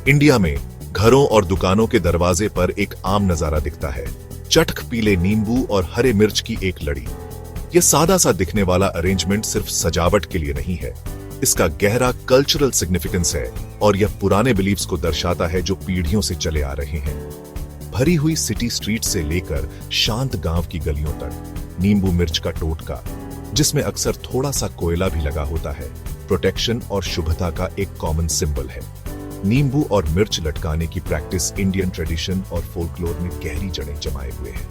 India में घरों और दुकानों के दरवाजे पर एक आम नजारा दिखता है। चटख पीले नींबू और हरे मिर्च की एक लड़ी। यह सादा सा दिखने वाला अरेंजमेंट सिर्फ सजावट के लिए नहीं है, इसका गहरा कल्चरल सिग्निफिकेंस है और यह पुराने बिलीव्स को दर्शाता है जो पीढ़ियों से चले आ रहे हैं। भरी हुई सिटी स्ट्रीट से लेकर शांत गांव की गलियों तक नींबू मिर्च का टोटका, जिसमें अक्सर थोड़ा सा कोयला भी लगा होता है, प्रोटेक्शन और शुभता का एक कॉमन सिंबल है। नींबू और मिर्च लटकाने की प्रैक्टिस इंडियन ट्रेडिशन और फोल्कलोर में गहरी जड़ें जमाए हुए है।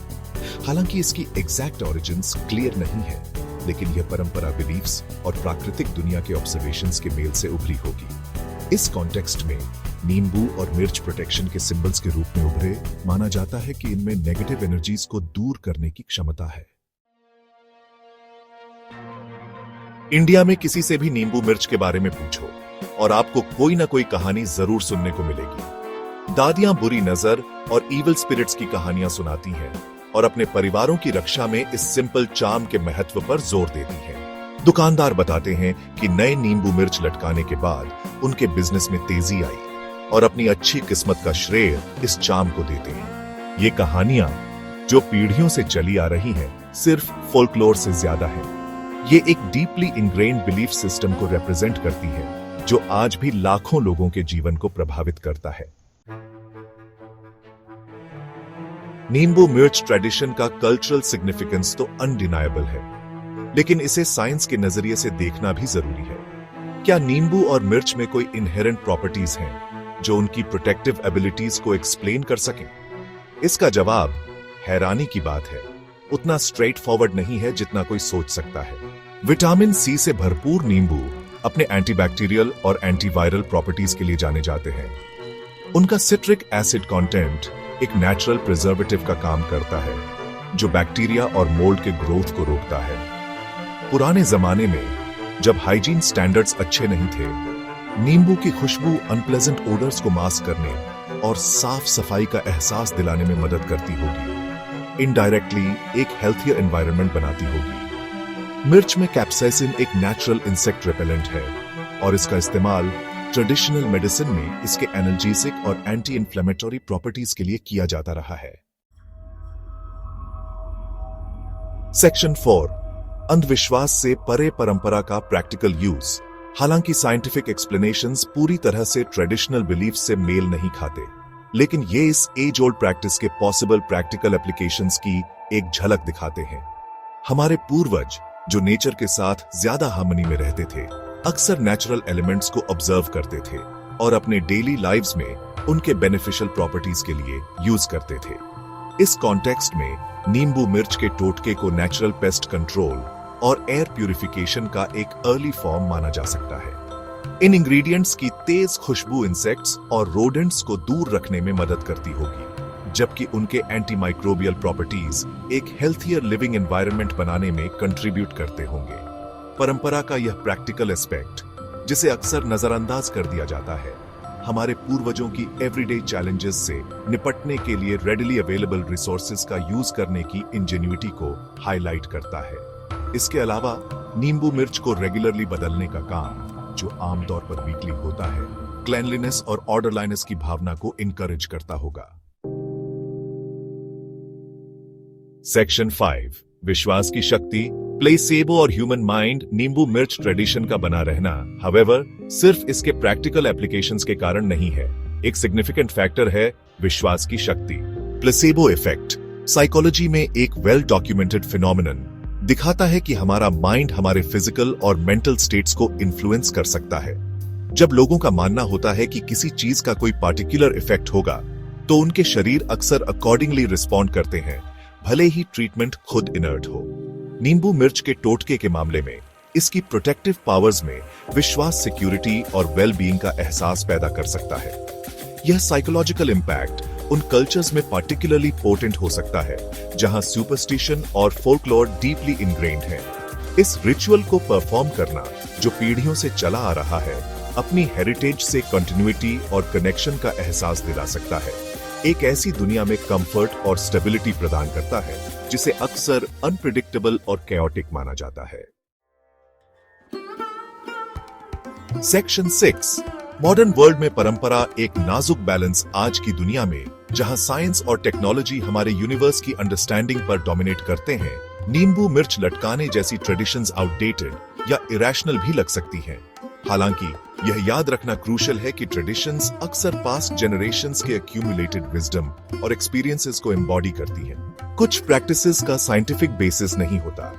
हालांकि इसकी एग्जैक्ट ओरिजिन्स क्लियर नहीं है, लेकिन यह परंपरा बिलीफ्स और प्राकृतिक दुनिया के ऑब्जर्वेशंस के मेल से उभरी होगी। इस कॉन्टेक्स्ट में नींबू और मिर्च प्रोटेक्शन के सिंबल्स के रूप में उभरे। माना जाता है कि इनमें नेगेटिव एनर्जीज को दूर करने की क्षमता है। इंडिया में किसी से भी नींबू मिर्च के बारे में पूछो और आपको कोई ना कोई कहानी जरूर सुनने को मिलेगी। दादियां बुरी नजर और इविल स्पिरिट्स की कहानियां सुनाती हैं और अपने परिवारों की रक्षा में इस सिंपल चार्म के महत्व पर जोर देती हैं। दुकानदार बताते हैं कि नए नींबू मिर्च लटकाने के बाद उनके बिजनेस में तेजी आई और अपनी अच्छी किस्मत का श्रेय इस चार्म को देते हैं। ये कहानियां जो पीढ़ियों से चली आ रही हैं, सिर्फ फोल्कलोर से ज्यादा है। ये एक डीपली इनग्रेन्ड बिलीफ सिस्टम को रिप्रेजेंट करती है जो आज भी लाखों लोगों के जीवन को प्रभावित करता है। नींबू मिर्च ट्रेडिशन का कल्चरल सिग्निफिकेंस तो अनडिनायबल है, लेकिन इसे साइंस के नजरिए से देखना भी जरूरी है। क्या नींबू और मिर्च में कोई इनहेरेंट प्रॉपर्टीज हैं जो उनकी प्रोटेक्टिव एबिलिटीज को एक्सप्लेन कर सकें? इसका जवाब हैरानी की बात है, उतना स्ट्रेट फॉरवर्ड नहीं है जितना कोई सोच सकता है। विटामिन सी से भरपूर नींबू अपने एंटीबैक्टीरियल और एंटीवायरल प्रॉपर्टीज के लिए जाने जाते हैं। उनका सिट्रिक एसिड कंटेंट एक नेचुरल प्रिजर्वेटिव का काम करता है जो बैक्टीरिया और मोल्ड के ग्रोथ को रोकता है। पुराने जमाने में जब हाइजीन स्टैंडर्ड्स अच्छे नहीं थे, नींबू की खुशबू अनप्लेजेंट ओडर्स को मास्क करने और साफ सफाई का एहसास दिलाने में मदद करती होगी। इनडायरेक्टली एक हेल्थियर एनवायरनमेंट बनाती होगी। मिर्च में कैप्साइसिन एक नेचुरल इंसेक्ट रिपेलेंट है और इसका इस्तेमाल ट्रेडिशनल मेडिसिन में इसके एनाल्जेसिक और एंटी इंफ्लेमेटरी प्रॉपर्टीज के लिए किया जाता रहा है। सेक्शन 4, अंधविश्वास से परे परंपरा का प्रैक्टिकल यूज। हालांकि साइंटिफिक एक्सप्लेनेशंस पूरी तरह से ट्रेडिशनल बिलीफ से मेल नहीं खाते, लेकिन ये इस एज ओल्ड प्रैक्टिस के पॉसिबल प्रैक्टिकल एप्लीकेशंस की एक झलक दिखाते हैं। हमारे पूर्वज जो नेचर के साथ ज्यादा हार्मनी में रहते थे, अक्सर नेचुरल एलिमेंट्स को ऑब्जर्व करते थे और अपने डेली लाइव्स में उनके बेनिफिशियल प्रॉपर्टीज के लिए यूज करते थे। इस कॉन्टेक्स्ट में नींबू मिर्च के टोटके को नेचुरल पेस्ट कंट्रोल और एयर प्यूरिफिकेशन का एक अर्ली फॉर्म माना जा सकता है। इन इंग्रेडिएंट्स की तेज खुशबू इंसेक्ट्स और रोडेंट्स को दूर रखने में मदद करती होगी, जबकि उनके एंटीमाइक्रोबियल प्रॉपर्टीज एक हेल्थियर लिविंग एनवायरनमेंट बनाने में कंट्रीब्यूट करते होंगे। परंपरा का यह प्रैक्टिकल एस्पेक्ट, जिसे अक्सर नजरअंदाज कर दिया जाता है, हमारे पूर्वजों की एवरीडे चैलेंजेस से निपटने के लिए रेडिली अवेलेबल रिसोर्सेज का यूज करने की इंजेन्युइटी को हाईलाइट करता है। इसके अलावा नींबू मिर्च को रेगुलरली बदलने का काम, जो आमतौर पर वीकली होता है, क्लेanलीनेस और ऑर्डरलाइनेस की भावना को इनकरेज करता होगा। सेक्शन 5, विश्वास की शक्ति, प्लेसेबो और ह्यूमन माइंड। नींबू मिर्च ट्रेडिशन का बना रहना, हावेवर, सिर्फ इसके प्रैक्टिकल एप्लीकेशंस के कारण नहीं है। एक सिग्निफिकेंट फैक्टर है विश्वास की शक्ति। प्लेसेबो इफेक्ट साइकोलॉजी में एक वेल डॉक्यूमेंटेड फिनोमिनन दिखाता है कि हमारा माइंड हमारे फिजिकल और मेंटल स्टेट्स को इन्फ्लुएंस कर सकता है। जब लोगों का मानना होता है कि किसी चीज का कोई पार्टिकुलर इफेक्ट होगा, तो उनके शरीर अक्सर अकॉर्डिंगली रिस्पॉन्ड करते हैं, भले ही ट्रीटमेंट खुद इनर्ट हो। नींबू मिर्च के टोटके के मामले में इसकी प्रोटेक्टिव पावर्स में विश्वास, सिक्योरिटी और वेल बीइंग का एहसास पैदा कर सकता है। यह साइकोलॉजिकल इंपैक्ट उन कल्चर्स में पार्टिकुलरली पोटेंट हो सकता है जहां सुपरस्टिशन और फोल्कलोर डीपली इनग्रेन्ड है। इस रिचुअल को परफॉर्म करना, जो पीढ़ियों से चला आ रहा है, अपनी हेरिटेज से कंटिन्यूटी और कनेक्शन का एहसास दिला सकता है। एक ऐसी दुनिया में कंफर्ट और स्टेबिलिटी प्रदान करता है जिसे अक्सर अनप्रिडिक्टेबल और कैओटिक माना जाता है। सेक्शन 6, मॉडर्न वर्ल्ड में परंपरा एक नाजुक बैलेंस आज की दुनिया में, जहां साइंस और टेक्नोलॉजी हमारे यूनिवर्स की अंडरस्टैंडिंग पर डोमिनेट करते हैं, नींबू मिर्च लटकाने जैसी ट्रेडिशंस आउटडेटेड या इरेशनल भी लग सकती हैं। हालांकि यह याद रखना क्रूशियल है कि ट्रेडिशंस अक्सर पास्ट जनरेशंस के एक्यूमुलेटेड विजडम और एक्सपीरियंसेस को एम्बॉडी करती हैं। कुछ प्रैक्टिसेस का साइंटिफिक बेसिस नहीं होता,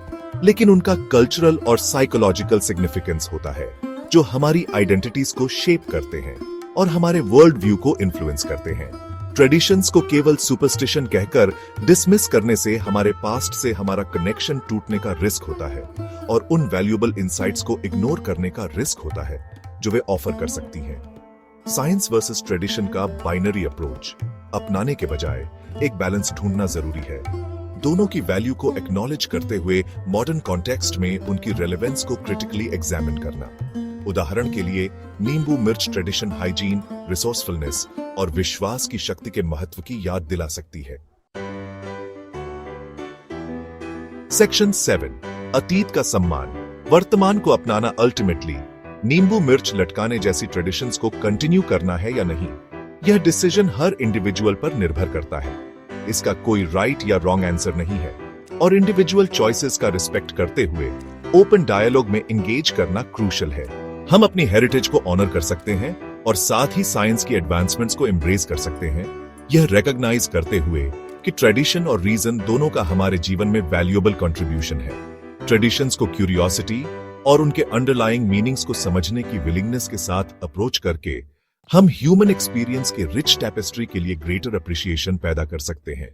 लेकिन उनका कल्चरल और साइकोलॉजिकल सिग्निफिकेंस होता है, जो हमारी आइडेंटिटीज को शेप करते हैं और हमारे वर्ल्ड व्यू को इन्फ्लुएंस करते हैं। ट्रेडिशंस को केवल सुपरस्टिशन कहकर डिसमिस करने से हमारे पास्ट से हमारा कनेक्शन टूटने का रिस्क होता है और उन वैल्यूएबल इनसाइट्स को इग्नोर करने का रिस्क होता है जो वे ऑफर कर सकती हैं। साइंस वर्सेस ट्रेडिशन का बाइनरी अप्रोच अपनाने के बजाय एक बैलेंस ढूंढना जरूरी है। दोनों की वैल्यू को एक्नॉलेज करते हुए मॉडर्न कॉन्टेक्स्ट में उनकी रेलेवेंस को क्रिटिकली एग्जामिन करना। उदाहरण के लिए, नींबू मिर्च ट्रेडिशन हाइजीन, रिसोर्सफुलनेस और विश्वास की शक्ति के महत्व की याद दिला सकती है। सेक्शन 7, अतीत का सम्मान, वर्तमान को अपनाना। अल्टीमेटली नींबू मिर्च लटकाने जैसी ट्रेडिशंस को कंटिन्यू करना है या नहीं, यह डिसीजन हर इंडिविजुअल पर निर्भर करता है। इसका कोई राइट या रॉन्ग आंसर नहीं है और इंडिविजुअल चॉइसेस का रिस्पेक्ट करते हुए ओपन डायलॉग में एंगेज करना क्रूशियल है। हम अपनी हेरिटेज को ऑनर कर सकते हैं और साथ ही साइंस की एडवांसमेंट्स को एम्ब्रेस कर सकते हैं, यह रिकॉग्नाइज करते हुए कि ट्रेडिशन और रीजन दोनों का हमारे जीवन में वैल्यूएबल कंट्रीब्यूशन है। ट्रेडिशंस को क्यूरियोसिटी और उनके अंडरलाइंग मीनिंग्स को समझने की विलिंगनेस के साथ अप्रोच करके हम ह्यूमन एक्सपीरियंस के रिच टैपेस्ट्री के लिए ग्रेटर अप्रिशिएशन पैदा कर सकते हैं।